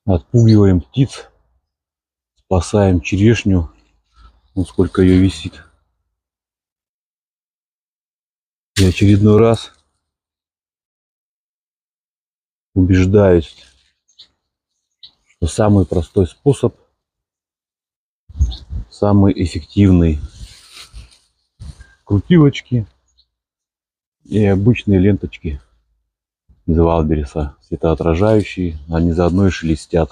Отпугиваем птиц, спасаем черешню. Вот сколько ее висит. И очередной раз убеждаюсь, что самый простой способ, самый эффективный. Крутилочки и обычные ленточки из Валбериса, светоотражающие, они заодно и шелестят.